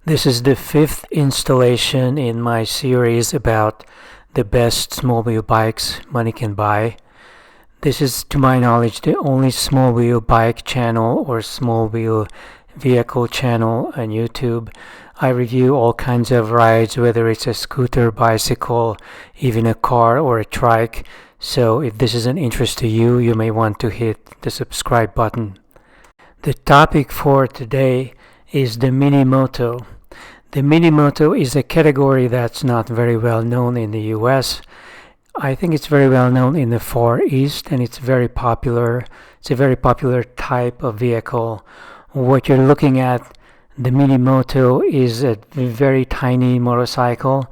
This is the fifth installation in my series about the best small wheel bikes money can buy. This is, to my knowledge, the only small wheel bike channel or small wheel vehicle channel on YouTube. I review all kinds of rides, whether it's a scooter, bicycle, even a car or a trike. So if this is an interest to you, you may want to hit the subscribe button. The topic for today is the Mini Moto. The Mini Moto is a category that's not very well known in the US. I think it's very well known in the Far East, and it's very popular. It's a very popular type of vehicle. What you're looking at, the Mini Moto, is a very tiny motorcycle.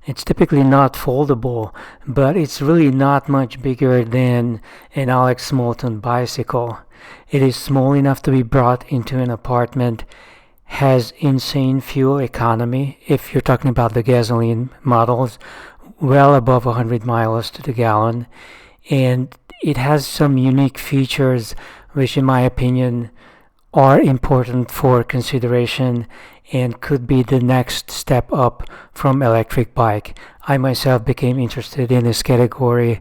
It's typically not foldable, but it's really not much bigger than an Alex Moulton bicycle. It is small enough to be brought into an apartment, has insane fuel economy. If you're talking about the gasoline models, well above 100 miles to the gallon, and it has some unique features which, in my opinion, are important for consideration and could be the next step up from electric bike. I myself became interested in this category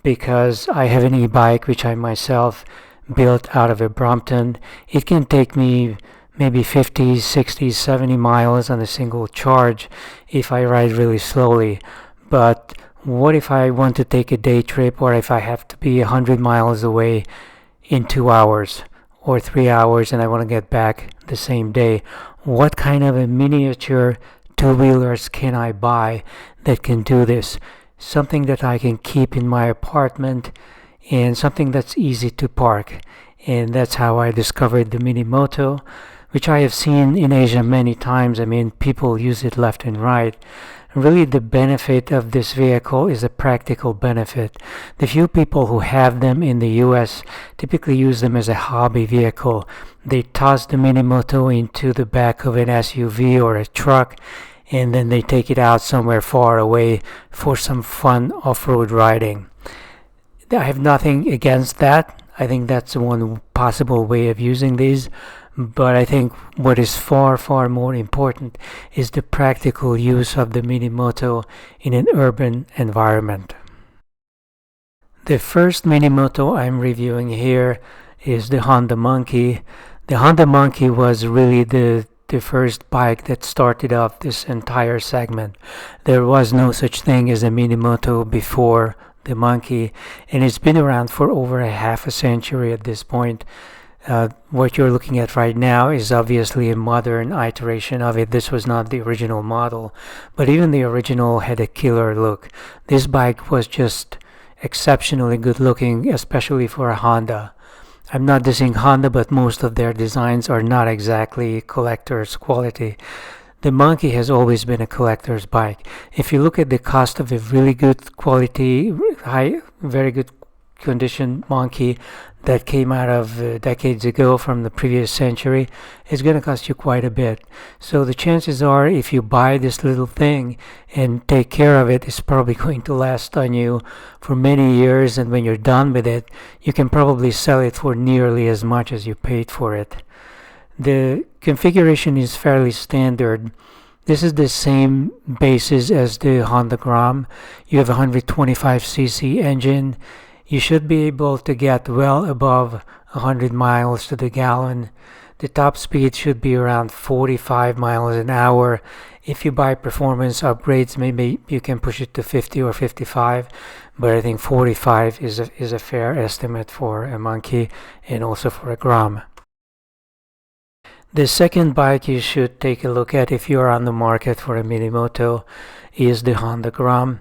because I have an e-bike which I myself built out of a Brompton. It can take me maybe 50, 60, 70 miles on a single charge if I ride really slowly. But what if I want to take a day trip, or if I have to be 100 miles away in 2 hours or 3 hours and I want to get back the same day? What kind of a miniature two-wheelers can I buy that can do this? Something that I can keep in my apartment and something that's easy to park. And that's how I discovered the Mini Moto, which I have seen in Asia many times. I mean, people use it left and right. Really, the benefit of this vehicle is a practical benefit. The few people who have them in the US typically use them as a hobby vehicle. They toss the Mini Moto into the back of an SUV or a truck, and then they take it out somewhere far away for some fun off-road riding. I have nothing against that. I think that's one possible way of using these. But I think what is far, far more important is the practical use of the Mini Moto in an urban environment. The first Mini Moto I'm reviewing here is the Honda Monkey. The Honda Monkey was really the first bike that started off this entire segment. There was no such thing as a Mini Moto before the Monkey, and it's been around for over a half a century at this point. What you're looking at right now is obviously a modern iteration of it. This was not the original model, but even the original had a killer look. This bike was just exceptionally good looking, especially for a Honda. I'm not dissing Honda, but most of their designs are not exactly collector's quality. The Monkey has always been a collector's bike. If you look at the cost of a really good quality, very good condition Monkey that came out of decades ago from the previous century, it's going to cost you quite a bit. So the chances are, if you buy this little thing and take care of it, it's probably going to last on you for many years, and when you're done with it, you can probably sell it for nearly as much as you paid for it. The configuration is fairly standard. This is the same basis as the Honda Grom. You have a 125cc engine. You should be able to get well above 100 miles to the gallon. The top speed should be around 45 miles an hour. If you buy performance upgrades, maybe you can push it to 50 or 55, but I think 45 is a fair estimate for a Monkey and also for a Grom. The second bike you should take a look at if you are on the market for a Mini Moto is the Honda Grom.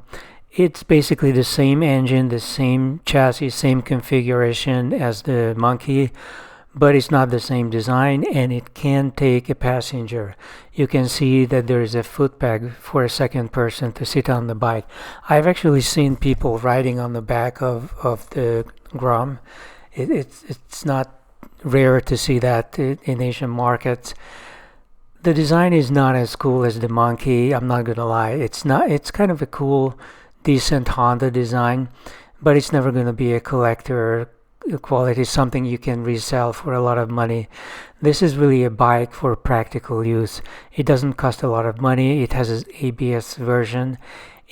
It's basically the same engine, the same chassis, same configuration as the Monkey, but it's not the same design, and it can take a passenger. You can see that there is a foot peg for a second person to sit on the bike. I've actually seen people riding on the back of the Grom. It's not rare to see that in Asian markets. The design is not as cool as the Monkey, I'm not gonna lie. It's kind of a cool, decent Honda design, but it's never going to be a collector quality, something you can resell for a lot of money. This is really a bike for practical use. It doesn't cost a lot of money. It has an ABS version.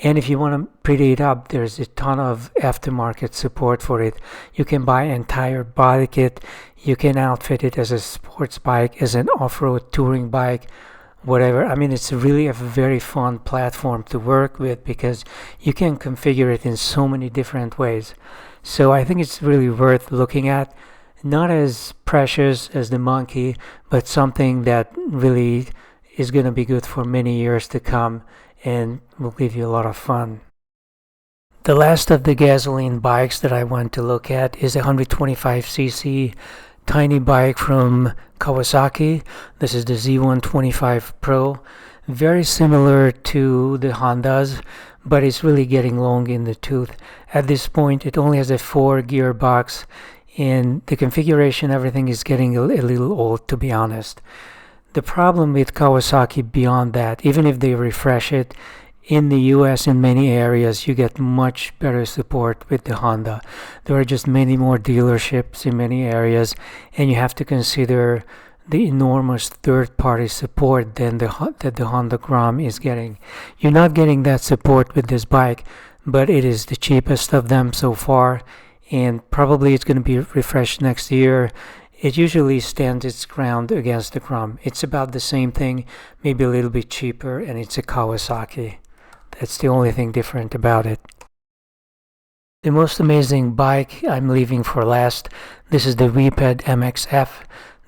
And if you want to pretty it up, there's a ton of aftermarket support for it. You can buy an entire body kit. You can outfit it as a sports bike, as an off-road touring bike, whatever. I mean, it's really a very fun platform to work with because you can configure it in so many different ways. So I think it's really worth looking at. Not as precious as the Monkey, but something that really is going to be good for many years to come and will give you a lot of fun. The last of the gasoline bikes that I want to look at is a 125cc tiny bike from Kawasaki. This is the Z125 Pro. Very similar to the Hondas, but it's really getting long in the tooth. At this point, it only has a 4 gearbox, and the configuration, everything is getting a little old, to be honest. The problem with Kawasaki beyond that, even if they refresh it, in the US in many areas you get much better support with the Honda. There are just many more dealerships in many areas, and you have to consider the enormous third-party support that the Honda Grom is getting. You're not getting that support with this bike, but it is the cheapest of them so far, and probably it's going to be refreshed next year. It usually stands its ground against the Crom. It's about the same thing, maybe a little bit cheaper, and it's a Kawasaki. That's the only thing different about it. The most amazing bike I'm leaving for last. This is the Weped MXF.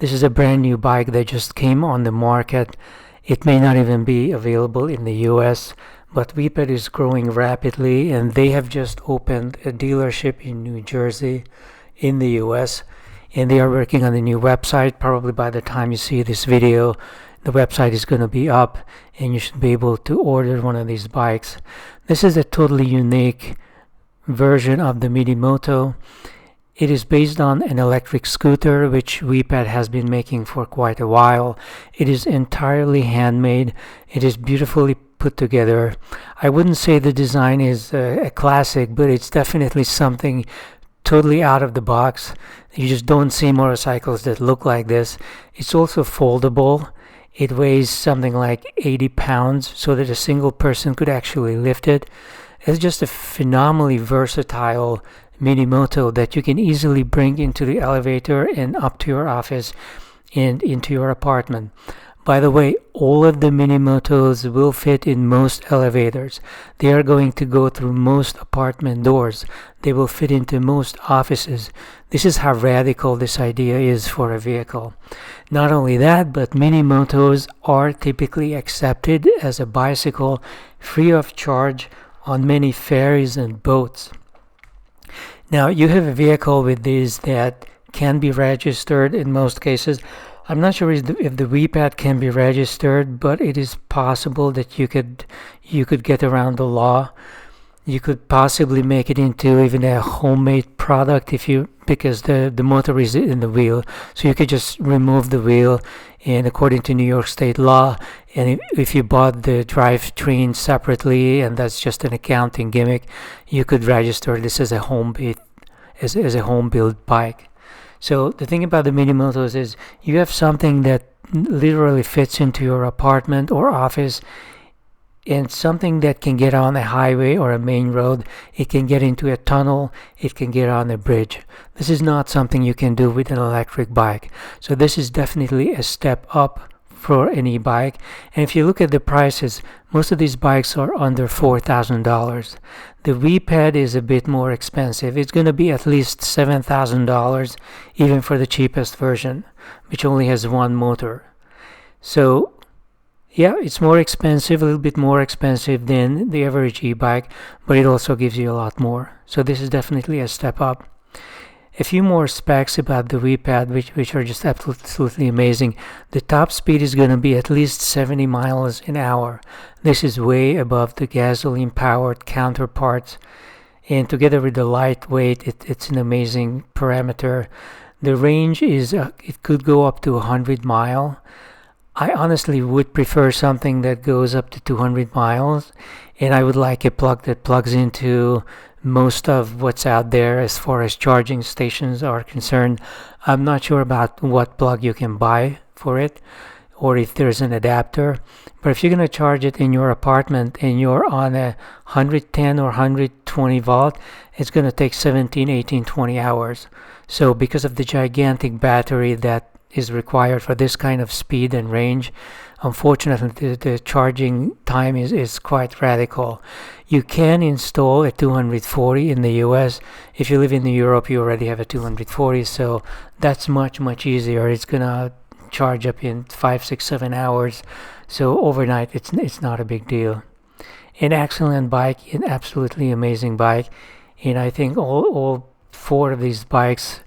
This is a brand new bike that just came on the market. It may not even be available in the US, but Weped is growing rapidly, and they have just opened a dealership in New Jersey in the US. And they are working on a new website. Probably by the time you see this video, the website is going to be up, and you should be able to order one of these bikes. This is a totally unique version of the Mini Moto. It is based on an electric scooter, which Weped has been making for quite a while. It is entirely handmade. It is beautifully put together. I wouldn't say the design is a classic, but it's definitely something totally out of the box. You just don't see motorcycles that look like this. It's also foldable. It weighs something like 80 pounds, so that a single person could actually lift it. It's just a phenomenally versatile Mini Moto that you can easily bring into the elevator and up to your office and into your apartment. By the way, all of the Mini Motos will fit in most elevators. They are going to go through most apartment doors. They will fit into most offices. This is how radical this idea is for a vehicle. Not only that, but Mini Motos are typically accepted as a bicycle free of charge on many ferries and boats. Now, you have a vehicle with these that can be registered in most cases. I'm not sure if the VPad can be registered, but it is possible that you could get around the law. You could possibly make it into even a homemade product because the motor is in the wheel, so you could just remove the wheel, and according to New York State law, and if you bought the drivetrain separately, and that's just an accounting gimmick, you could register this as a home built bike. So the thing about the Mini Motos is you have something that literally fits into your apartment or office, and something that can get on a highway or a main road. It can get into a tunnel. It can get on a bridge. This is not something you can do with an electric bike. So this is definitely a step up for an e-bike. And if you look at the prices, most of these bikes are under $4,000. The VPad is a bit more expensive. It's going to be at least $7,000 even for the cheapest version, which only has one motor. So yeah, it's more expensive, a little bit more expensive than the average e-bike, but it also gives you a lot more. So this is definitely a step up. A few more specs about the VPad, which are just absolutely amazing. The top speed is going to be at least 70 miles an hour. This is way above the gasoline-powered counterparts. And together with the lightweight, it's an amazing parameter. The range is, it could go up to 100 miles. I honestly would prefer something that goes up to 200 miles, and I would like a plug that plugs into most of what's out there as far as charging stations are concerned. I'm not sure about what plug you can buy for it or if there's an adapter. But if you're going to charge it in your apartment and you're on a 110 or 120 volt, it's going to take 17, 18, 20 hours. So because of the gigantic battery that is required for this kind of speed and range, unfortunately the charging time is quite radical. You can install a 240 in the US. If you live in Europe, you already have a 240, so that's much easier. It's gonna charge up in 5, 6, 7 hours, so overnight it's not a big deal. An excellent bike, an absolutely amazing bike, and I think all four of these bikes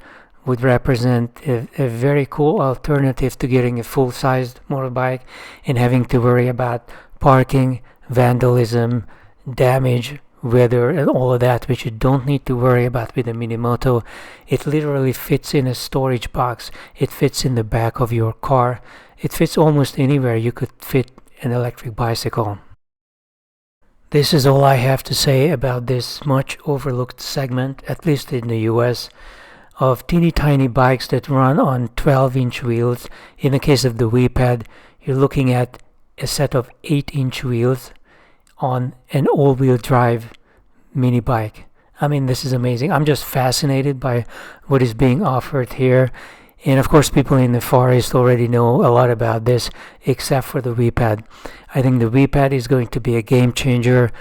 would represent a very cool alternative to getting a full-sized motorbike and having to worry about parking, vandalism, damage, weather, and all of that, which you don't need to worry about with a Minimoto. It literally fits in a storage box. It fits in the back of your car. It fits almost anywhere you could fit an electric bicycle. This is all I have to say about this much overlooked segment, at least in the US, of teeny tiny bikes that run on 12-inch wheels. In the case of the Weped, you're looking at a set of 8-inch wheels on an all-wheel drive mini bike. I mean, this is amazing. I'm just fascinated by what is being offered here. And of course, people in the Far East already know a lot about this, except for the Weped. I think the Weped is going to be a game changer.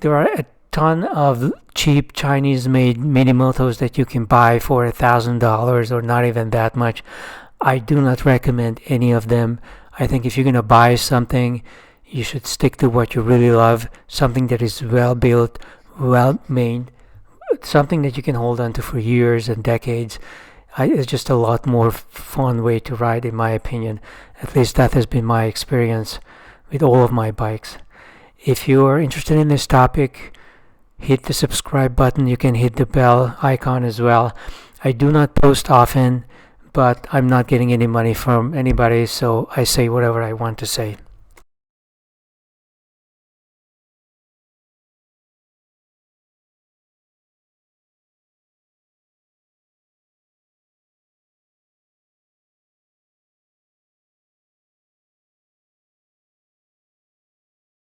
There are a ton of cheap Chinese-made Minimotos that you can buy for $1,000 or not even that much. I do not recommend any of them. I think if you're going to buy something, you should stick to what you really love, something that is well built, well made, something that you can hold on to for years and decades. It's just a lot more fun way to ride, in my opinion. At least that has been my experience with all of my bikes. If you are interested in this topic, hit the subscribe button. You can hit the bell icon as well. I do not post often, but I'm not getting any money from anybody, so I say whatever I want to say.